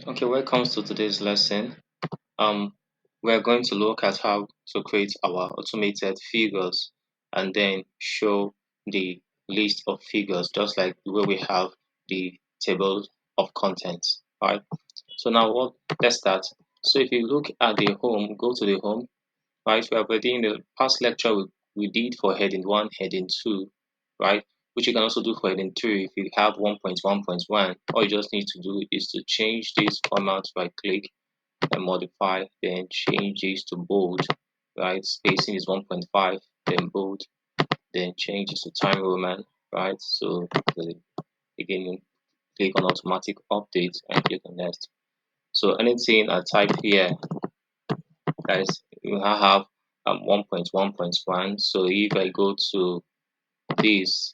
Okay, welcome to today's lesson. Um, we're going to look at how to create our automated figures and then show the list of figures just like the way we have the table of contents. Right. So now let's start. So if you look at the home, go to the home, right? We are already in the past lecture we did for heading 1, heading 2, right? Which you can also do for heading 3 if you have 1.1.1. All you just need to do is to change this format by click and modify, then change this to bold, right? Spacing is 1.5, then bold, then change this to time roman, right? So again, you click on automatic update and click on next. So anything I type here, guys, you have 1.1.1. So if I go to this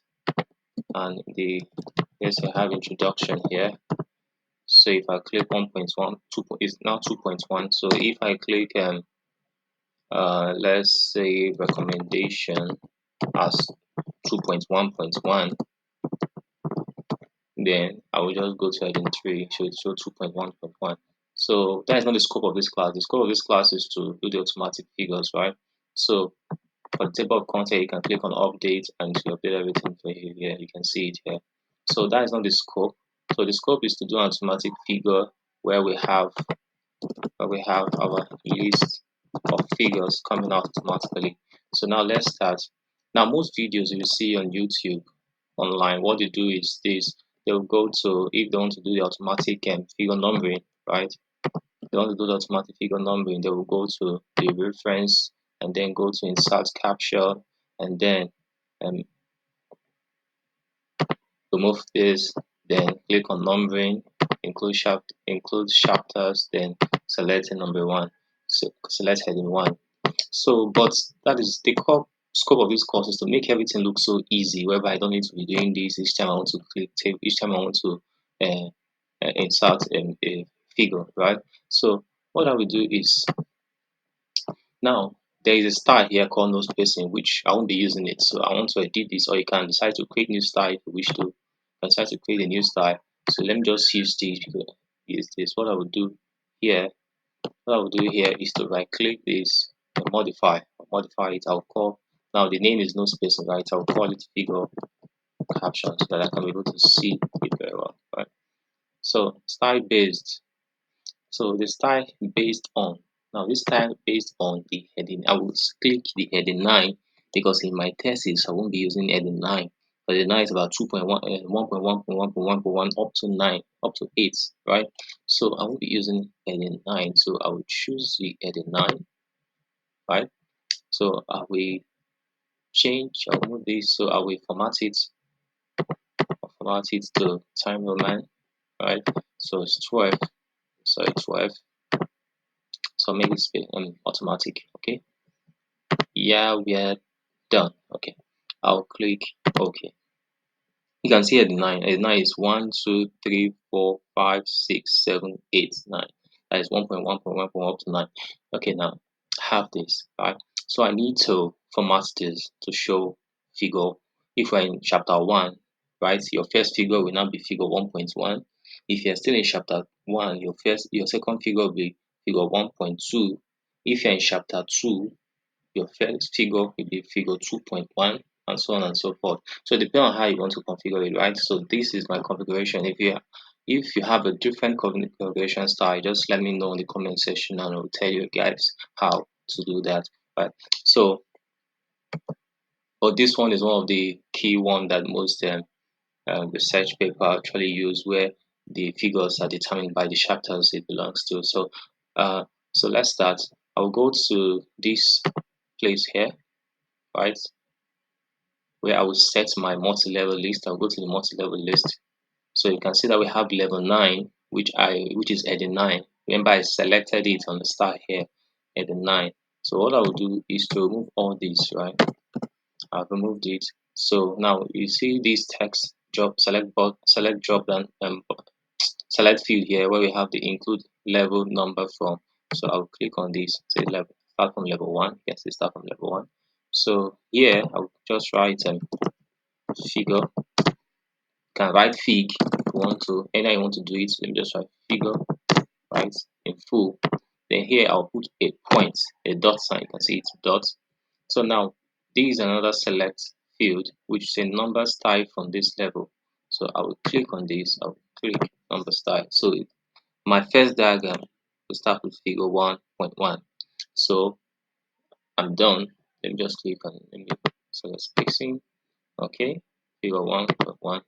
and yes, I have introduction here. So if I click 1.1, 2 is now 2.1. So if I click let's say recommendation as 2.1.1, then I will just go to heading 3, show 2.1.1. So that is not the scope of this class. The scope of this class is to do the automatic figures, right? So for the table of content, you can click on update and to update everything for you here. You can see it here. So that is not the scope. So the scope is to do an automatic figure where we have our list of figures coming out automatically. So now let's start. Now most videos you see on YouTube online, what they do is this. They'll go to, if they want to do the automatic figure numbering, right? They want to do the automatic figure numbering, they will go to the reference and then go to insert caption and then um, remove this, then click on numbering, include chapters, then select number 1. So select heading 1. So, but that is the core scope of this course is to make everything look so easy, whereby I don't need to be doing this each time I want to click tape, each time I want to insert a figure, right? So what I will do is now there is a style here called no spacing, which I won't be using it. So I want to edit this, or you can decide to create new style if you wish to. Decide to create a new style. So let me just use this because use this. What I will do here, what I will do here is to right click this and modify it. I'll call now the name is no spacing, right? I'll call it figure caption so that I can be able to see it very well, right? So style based. So the style based on now this style based on the heading. I will click the heading 9 because in my thesis I won't be using heading 9. But the 9 is about 2.1, 1.1.1.1.1 up to 9, up to 8, right? So I won't be using heading 9. So I will choose the heading 9, right? So I will I will move this. So I will format it to time roman, right? So it's 12. Sorry, 12. So make it automatic. Okay. Yeah, we are done. Okay. I'll click OK. You can see at the 9. At the 9 is 1, 2, 3, 4, 5, 6, 7, 8, 9. That is 1.1.1 up to 9. Okay, now have this, right? So I need to format this to show figure. If we're in chapter 1, right, your first figure will now be figure 1.1. If you're still in chapter 1, your second figure will be figure 1.2. If you're in chapter 2, your first figure will be figure 2.1 and so on and so forth. So depending on how you want to configure it, right? So this is my configuration. If you have a different configuration style, just let me know in the comment section and I'll tell you guys how to do that. Right. So but this one is one of the key one that most research paper actually use, where the figures are determined by the chapters it belongs to. So so let's start. I'll go to this place here, right, where I will set my multi-level list. I'll go to the multi-level list. So you can see that we have level 9, which is heading 9. Remember I selected it on the start here, heading 9. So what I will do is to remove all these, right? I've removed it. So now you see this text job select job and select field here where we have the include level number from. So I'll click on this, say level, start from level 1. You can see start from level 1. So here I'll just write figure. You can write fig if you want to. Anyhow you want to do it. Let me just write figure. right, in full. Then here I'll put a point, a dot sign. You can see it's dot. So now this is another select field which say number style from this level. So I will click on this. I will click number style. So my first diagram will start with figure 1.1. So I'm done. Let me just click on it. Let me select spacing. Okay, figure 1.1.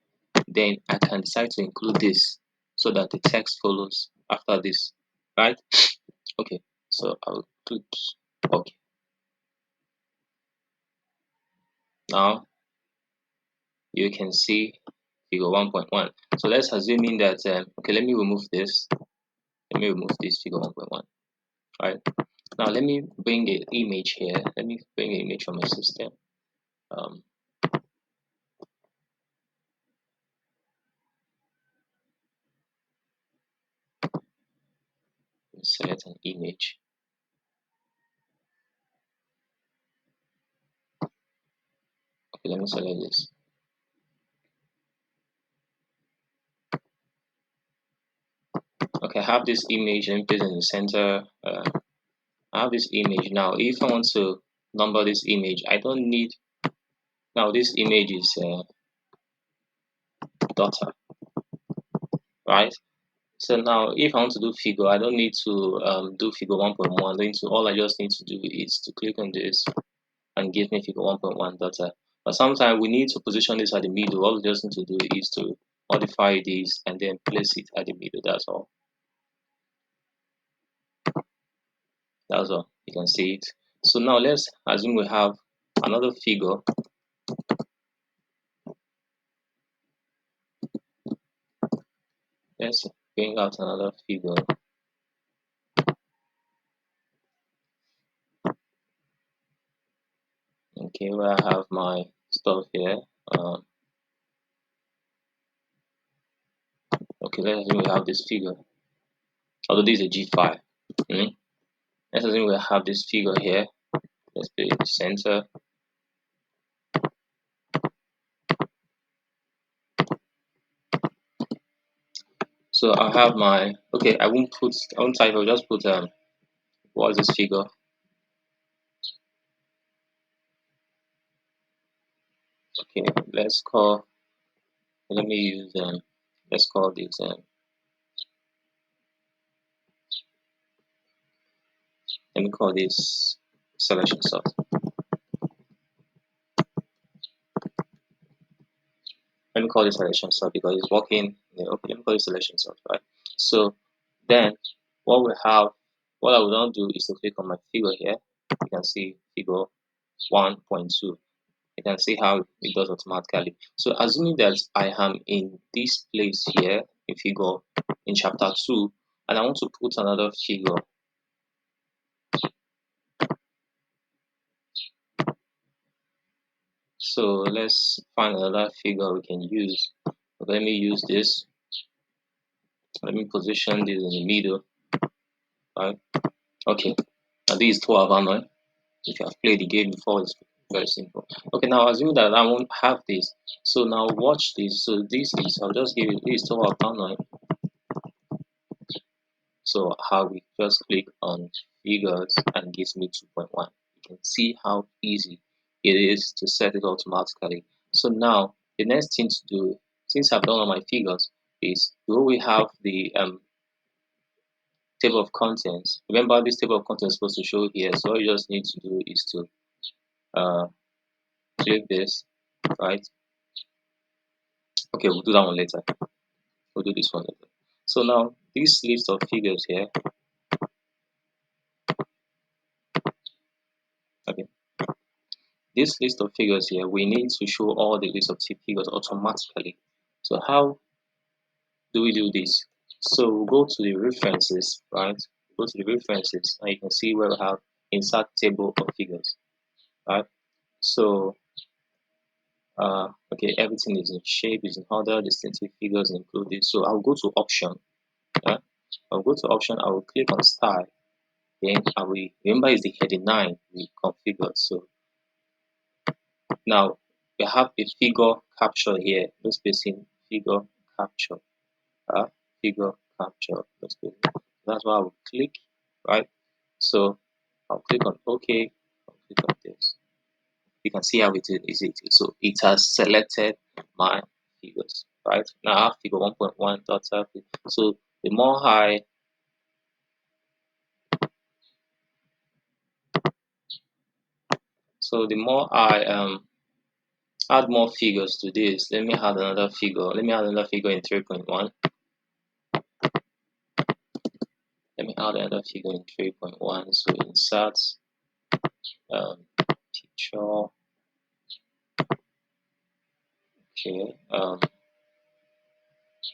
Then I can decide to include this so that the text follows after this, right? Okay, so I'll click OK. Now you can see figure 1.1. So let's assuming that okay, let me remove this. Let me remove this figure 1.1. Right now, let me bring an image here. Let me bring an image from my system. Um, select an image. Okay, let me select this. Okay, I have this image and place in the center. I have this image now. If I want to number this image, I don't need. Now this image is daughter, right? So now if I want to do figure, I don't need to do figure 1.1. All I just need to do is to click on this and give me figure 1.1 daughter. But sometimes we need to position this at the middle. All we just need to do is to modify this and then place it at the middle. That's all. That's all. You can see it. So now let's assume we have another figure. Let's bring out another figure. Okay, where I have my stuff here. Okay, let's assume we have this figure. Although this is a G file. Let's assume we have this figure here. Let's put it in the center. So I have my okay. I won't type. I'll just put what is this figure? Okay, let's call. Let me use let's call this let me call this selection sort. Let me call this selection sort because it's working. Okay, let me call it selection sort, right? So then what we have, what I will now do is to click on my figure here. You can see figure 1.2. You can see how it does automatically. So assuming that I am in this place here, in figure in chapter 2, and I want to put another figure. So let's find another figure we can use. Let me use this. Let me position this in the middle. Right? Okay. Now this is 12 Anon. If you have played the game before, it's very simple. Okay, now assuming that I won't have this. So now watch this. So this is, I'll just give it, this is 12 Anon. So how we just click on figures and gives me 2.1. You can see how easy it is to set it automatically. So now the next thing to do, since I've done all my figures, is do we have the table of contents? Remember this table of contents is supposed to show here. So all you just need to do is to click this, right? Okay, we'll do that one later. We'll do this one later. So now this list of figures here, okay. This list of figures here, we need to show all the list of figures automatically. So how do we do this? So we'll go to the references, right? Go to the references and you can see where we have insert table of figures, right? So okay, everything is in shape, is in order, distinctive figures included. So I'll go to option. Yeah? I'll go to option, I will click on style. Then I will remember is the heading 9 we configured. So now we have a figure capture here. Let's paste in figure capture. Figure capture. Let's paste That's why I will click, right? So I'll click on OK, I'll click on this. You can see how it is. So it has selected my figures, right? Now I have figure 1.1 dot so the more I the more I add more figures to this, let me add another figure. Let me add another figure in 3.1. Let me add another figure in 3.1. So insert picture. Okay. Let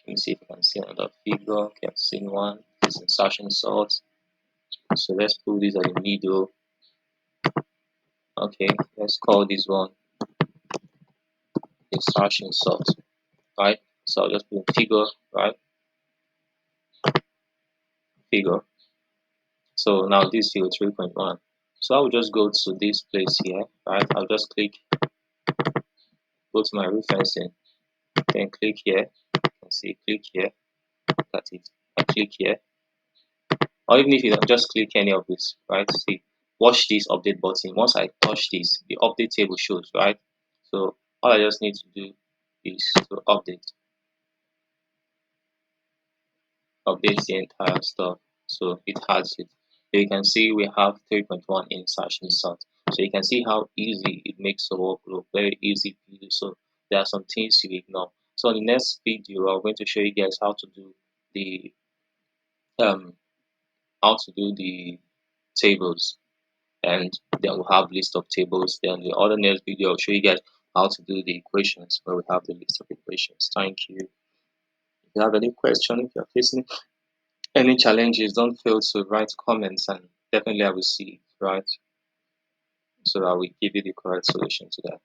me see if I can see another figure. Okay, I've seen one. This insertion sort. So let's put this at the middle. Okay, let's call this one insertion sort. Right. So I'll just put figure, right? Figure. So now this figure 3.1. So I will just go to this place here, right? I'll just go to my referencing, then click here. You can see, click here. Look at it. I click here. Or even if you don't just click any of this, right? See, watch this update button. Once I touch this, the update table shows, right? So all I just need to do is to update the entire stuff. So it has it. So you can see we have 3.1 insertion sort. So you can see how easy it makes the workflow very easy to use. So there are some things you ignore. So in the next video, I'm going to show you guys how to do the um tables, and then we'll have list of tables. Then the other next video, I'll show you guys how to do the equations where we have the list of equations. Thank you. If you have any question, if you're facing any challenges, don't fail to write comments, and definitely I will see it, right? So I will give you the correct solution to that.